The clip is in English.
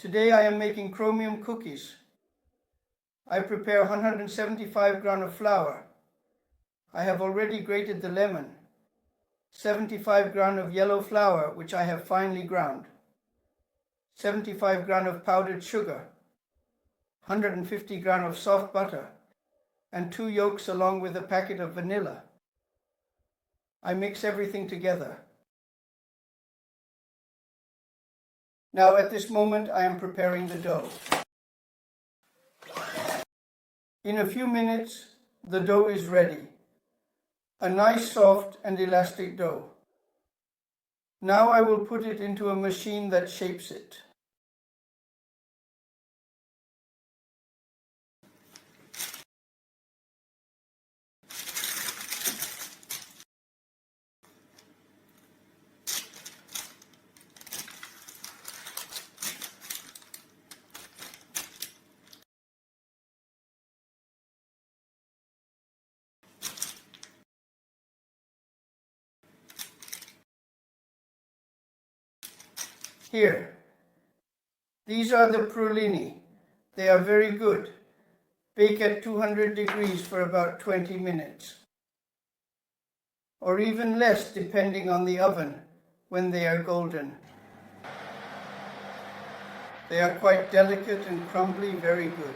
Today I am making chromium cookies. I prepare 175 grams of flour. I have already grated the lemon. 75 grams of yellow flour, which I have finely ground. 75 grams of powdered sugar. 150 grams of soft butter. And 2 yolks along with a packet of vanilla. I mix everything together. Now at this moment I am preparing the dough. In a few minutes the dough is ready. A nice soft and elastic dough. Now I will put it into a machine that shapes it. Here, these are the pralini. They are very good. Bake at 200 degrees for about 20 minutes. Or even less depending on the oven when they are golden. They are quite delicate and crumbly, very good.